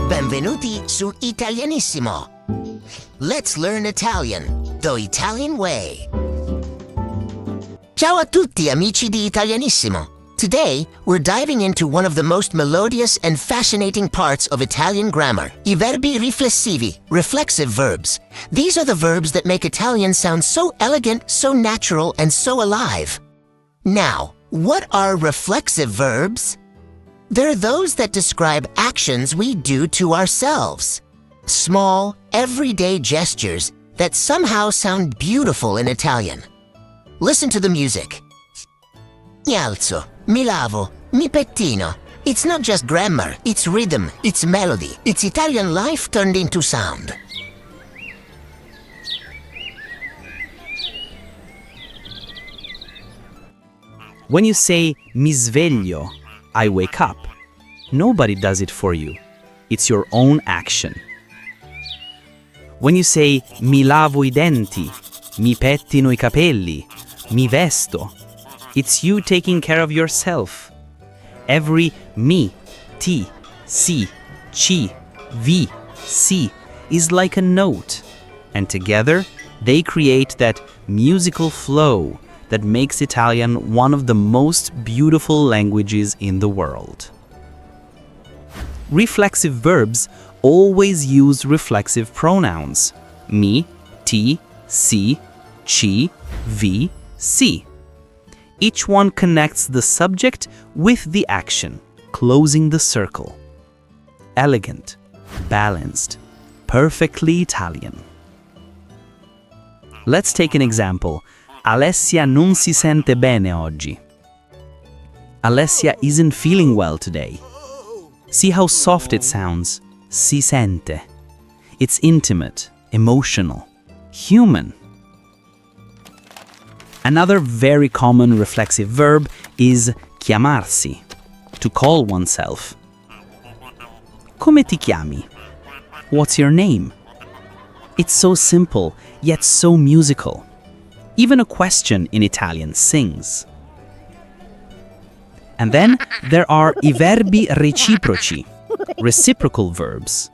Benvenuti su Italianissimo. Let's learn Italian, the Italian way. Ciao a tutti, amici di Italianissimo. Today, we're diving into one of the most melodious and fascinating parts of Italian grammar, I verbi riflessivi, reflexive verbs. These are the verbs that make Italian sound so elegant, so natural, and so alive. Now, what are reflexive verbs? They're those that describe actions we do to ourselves. Small, everyday gestures that somehow sound beautiful in Italian. Listen to the music. Mi alzo, mi lavo, mi pettino. It's not just grammar, it's rhythm, it's melody, it's Italian life turned into sound. When you say mi sveglio, I wake up, nobody does it for you. It's your own action. When you say mi lavo I denti, mi pettino I capelli, mi vesto, it's you taking care of yourself. Every mi, ti, si, ci, vi, si is like a note, and together they create that musical flow that makes Italian one of the most beautiful languages in the world. Reflexive verbs always use reflexive pronouns mi, ti, si, ci, vi, si. Each one connects the subject with the action, closing the circle. Elegant, balanced, perfectly Italian. Let's take an example. Alessia non si sente bene oggi. Alessia isn't feeling well today. See how soft it sounds. Si sente. It's intimate, emotional, human. Another very common reflexive verb is chiamarsi, to call oneself. Come ti chiami? What's your name? It's so simple, yet so musical. Even a question in Italian sings. And then there are I verbi reciproci, reciprocal verbs.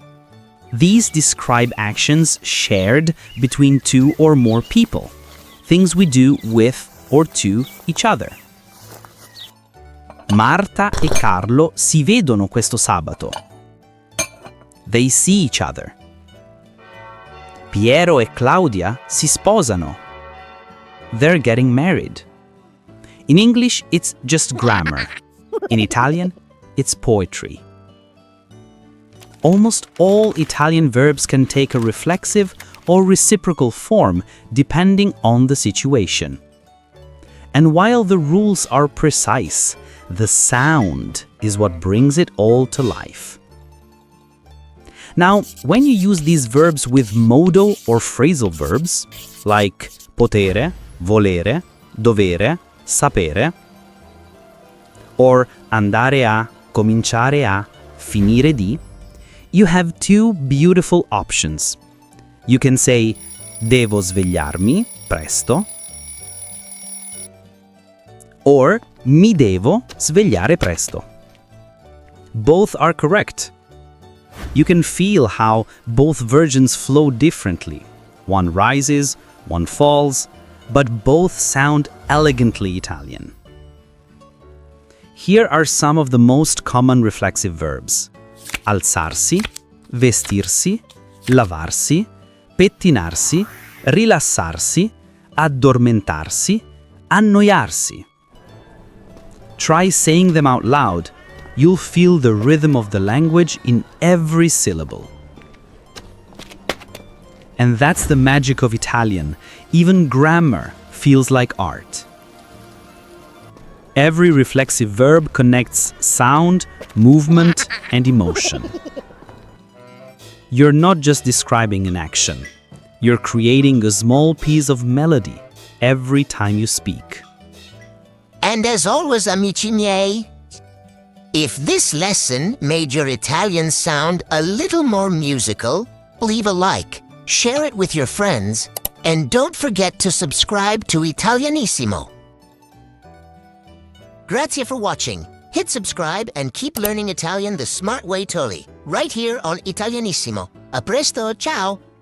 These describe actions shared between two or more people, things we do with or to each other. Marta e Carlo si vedono questo sabato. They see each other. Piero e Claudia si sposano. They're getting married. In English, it's just grammar. In Italian, it's poetry. Almost all Italian verbs can take a reflexive or reciprocal form depending on the situation. And while the rules are precise, the sound is what brings it all to life. Now, when you use these verbs with modal or phrasal verbs, like potere, volere, dovere, sapere, or andare a, cominciare a, finire di, you have two beautiful options. You can say devo svegliarmi presto, or mi devo svegliare presto. Both are correct. You can feel how both versions flow differently. One rises, one falls, but both sound elegantly Italian. Here are some of the most common reflexive verbs: alzarsi, vestirsi, lavarsi, pettinarsi, rilassarsi, addormentarsi, annoiarsi. Try saying them out loud. You'll feel the rhythm of the language in every syllable. And that's the magic of Italian. Even grammar feels like art. Every reflexive verb connects sound, movement, and emotion. You're not just describing an action. You're creating a small piece of melody every time you speak. And as always, amici miei, if this lesson made your Italian sound a little more musical, leave a like, share it with your friends, and don't forget to subscribe to Italianissimo. Grazie for watching. Hit subscribe and keep learning Italian the smart way, Tolly. right here on Italianissimo. A presto, ciao!